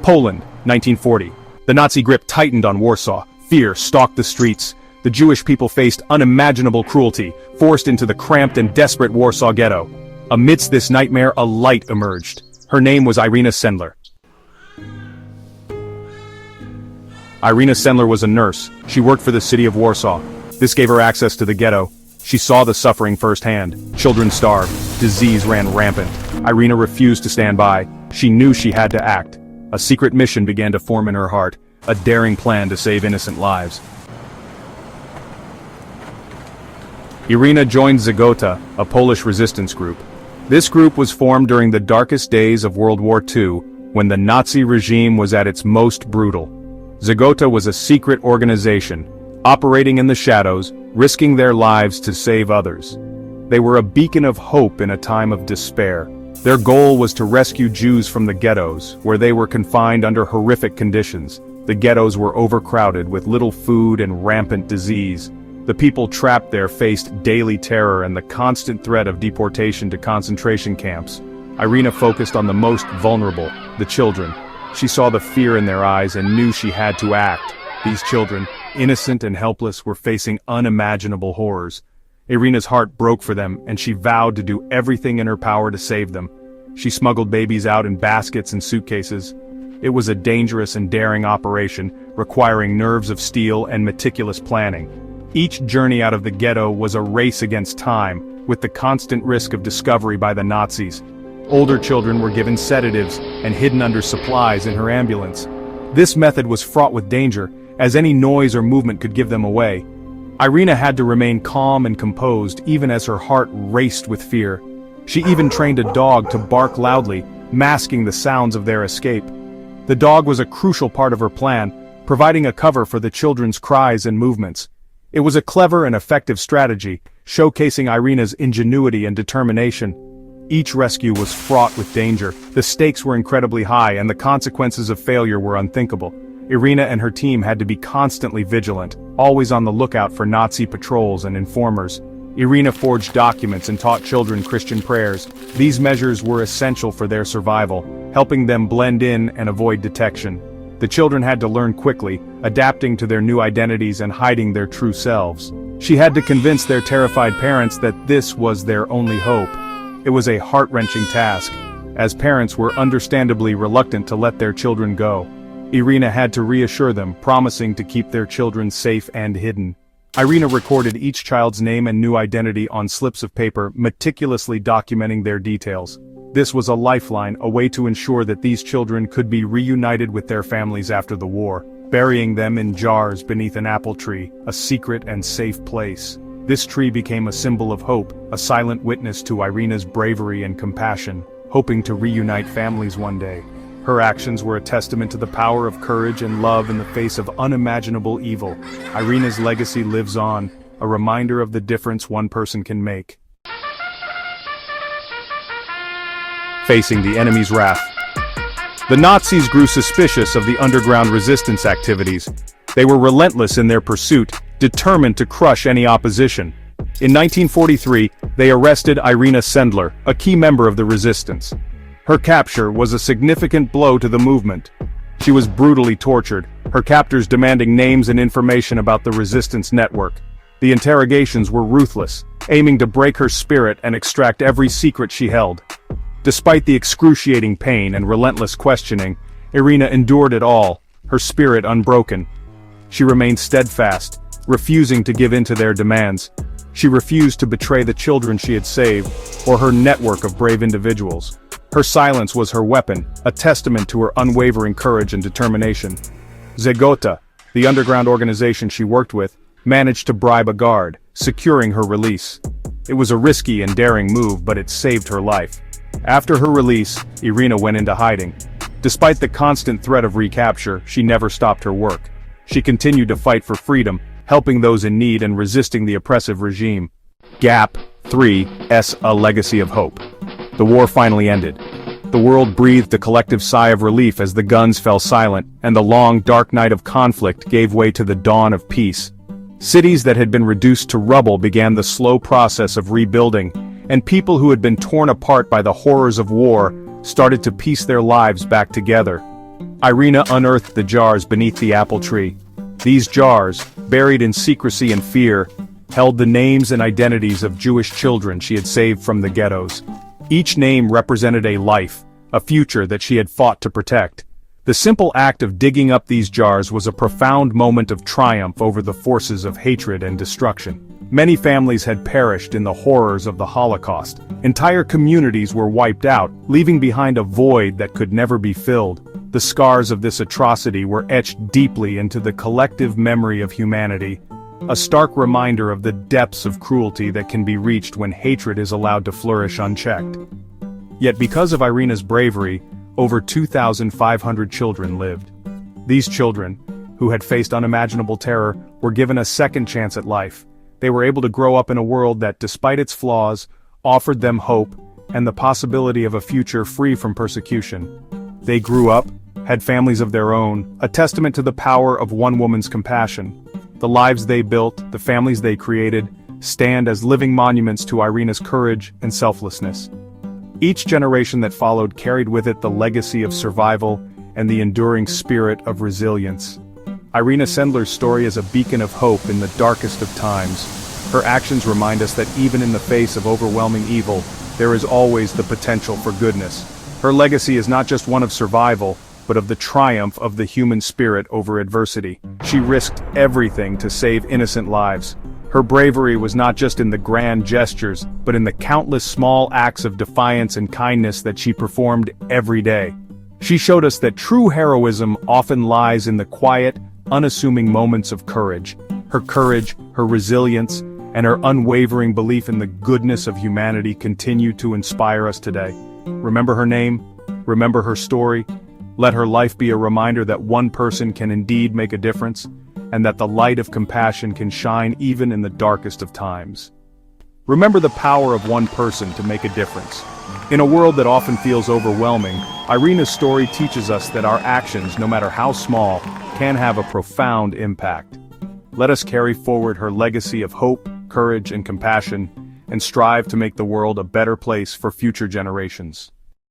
Poland, 1940. The Nazi grip tightened on Warsaw. Fear stalked the streets. The Jewish people faced unimaginable cruelty, forced into the cramped and desperate Warsaw ghetto. Amidst this nightmare, a light emerged. Her name was Irina Sendler. Irina Sendler was a nurse. She worked for the city of Warsaw. This gave her access to the ghetto. She saw the suffering firsthand. Children starved. Disease ran rampant. Irina refused to stand by. She knew she had to act. A secret mission began to form in her heart, a daring plan to save innocent lives. Irina joined Zagota, a Polish resistance group. This group was formed during the darkest days of World War II, when the Nazi regime was at its most brutal. Zagota was a secret organization, operating in the shadows, risking their lives to save others. They were a beacon of hope in a time of despair. Their goal was to rescue Jews from the ghettos, where they were confined under horrific conditions. The ghettos were overcrowded with little food and rampant disease. The people trapped there faced daily terror and the constant threat of deportation to concentration camps. Irina focused on the most vulnerable, the children. She saw the fear in their eyes and knew she had to act. These children, innocent and helpless, were facing unimaginable horrors. Irina's heart broke for them, and she vowed to do everything in her power to save them. She smuggled babies out in baskets and suitcases. It was a dangerous and daring operation, requiring nerves of steel and meticulous planning. Each journey out of the ghetto was a race against time, with the constant risk of discovery by the Nazis. Older children were given sedatives and hidden under supplies in her ambulance. This method was fraught with danger, as any noise or movement could give them away. Irina had to remain calm and composed even as her heart raced with fear. She even trained a dog to bark loudly, masking the sounds of their escape. The dog was a crucial part of her plan, providing a cover for the children's cries and movements. It was a clever and effective strategy, showcasing Irina's ingenuity and determination. Each rescue was fraught with danger. The stakes were incredibly high and the consequences of failure were unthinkable. Irina and her team had to be constantly vigilant, always on the lookout for Nazi patrols and informers. Irina forged documents and taught children Christian prayers. These measures were essential for their survival, helping them blend in and avoid detection. The children had to learn quickly, adapting to their new identities and hiding their true selves. She had to convince their terrified parents that this was their only hope. It was a heart-wrenching task, as parents were understandably reluctant to let their children go. Irina had to reassure them, promising to keep their children safe and hidden. Irina recorded each child's name and new identity on slips of paper, meticulously documenting their details. This was a lifeline, a way to ensure that these children could be reunited with their families after the war, burying them in jars beneath an apple tree, a secret and safe place. This tree became a symbol of hope, a silent witness to Irina's bravery and compassion, hoping to reunite families one day. Her actions were a testament to the power of courage and love in the face of unimaginable evil. Irina's legacy lives on, a reminder of the difference one person can make. Facing the enemy's wrath. The Nazis grew suspicious of the underground resistance activities. They were relentless in their pursuit, determined to crush any opposition. In 1943, they arrested Irina Sendler, a key member of the resistance. Her capture was a significant blow to the movement. She was brutally tortured, her captors demanding names and information about the resistance network. The interrogations were ruthless, aiming to break her spirit and extract every secret she held. Despite the excruciating pain and relentless questioning, Irina endured it all, her spirit unbroken. She remained steadfast, refusing to give in to their demands. She refused to betray the children she had saved, or her network of brave individuals. Her silence was her weapon, a testament to her unwavering courage and determination. Zagota, the underground organization she worked with, managed to bribe a guard, securing her release. It was a risky and daring move, but it saved her life. After her release, Irina went into hiding. Despite the constant threat of recapture, she never stopped her work. She continued to fight for freedom, helping those in need and resisting the oppressive regime. Gap 3's A Legacy of Hope. The war finally ended. The world breathed a collective sigh of relief as the guns fell silent, and the long, dark night of conflict gave way to the dawn of peace. Cities that had been reduced to rubble began the slow process of rebuilding, and people who had been torn apart by the horrors of war started to piece their lives back together. Irina unearthed the jars beneath the apple tree. These jars, buried in secrecy and fear, held the names and identities of Jewish children she had saved from the ghettos. Each name represented a life, a future that she had fought to protect. The simple act of digging up these jars was a profound moment of triumph over the forces of hatred and destruction. Many families had perished in the horrors of the Holocaust. Entire communities were wiped out, leaving behind a void that could never be filled. The scars of this atrocity were etched deeply into the collective memory of humanity, a stark reminder of the depths of cruelty that can be reached when hatred is allowed to flourish unchecked. Yet because of Irina's bravery, over 2,500 children lived. These children, who had faced unimaginable terror, were given a second chance at life. They were able to grow up in a world that, despite its flaws, offered them hope and the possibility of a future free from persecution. They grew up, had families of their own, a testament to the power of one woman's compassion. The lives they built, the families they created, stand as living monuments to Irina's courage and selflessness. Each generation that followed carried with it the legacy of survival and the enduring spirit of resilience. Irina Sendler's story is a beacon of hope in the darkest of times. Her actions remind us that even in the face of overwhelming evil, there is always the potential for goodness. Her legacy is not just one of survival, but of the triumph of the human spirit over adversity. She risked everything to save innocent lives. Her bravery was not just in the grand gestures, but in the countless small acts of defiance and kindness that she performed every day. She showed us that true heroism often lies in the quiet, unassuming moments of courage. Her resilience, and her unwavering belief in the goodness of humanity continue to inspire us today. Remember her name, remember her story. Let her life be a reminder that one person can indeed make a difference, and that the light of compassion can shine even in the darkest of times. Remember the power of one person to make a difference. In a world that often feels overwhelming, Irina's story teaches us that our actions, no matter how small, can have a profound impact. Let us carry forward her legacy of hope, courage, and compassion, and strive to make the world a better place for future generations.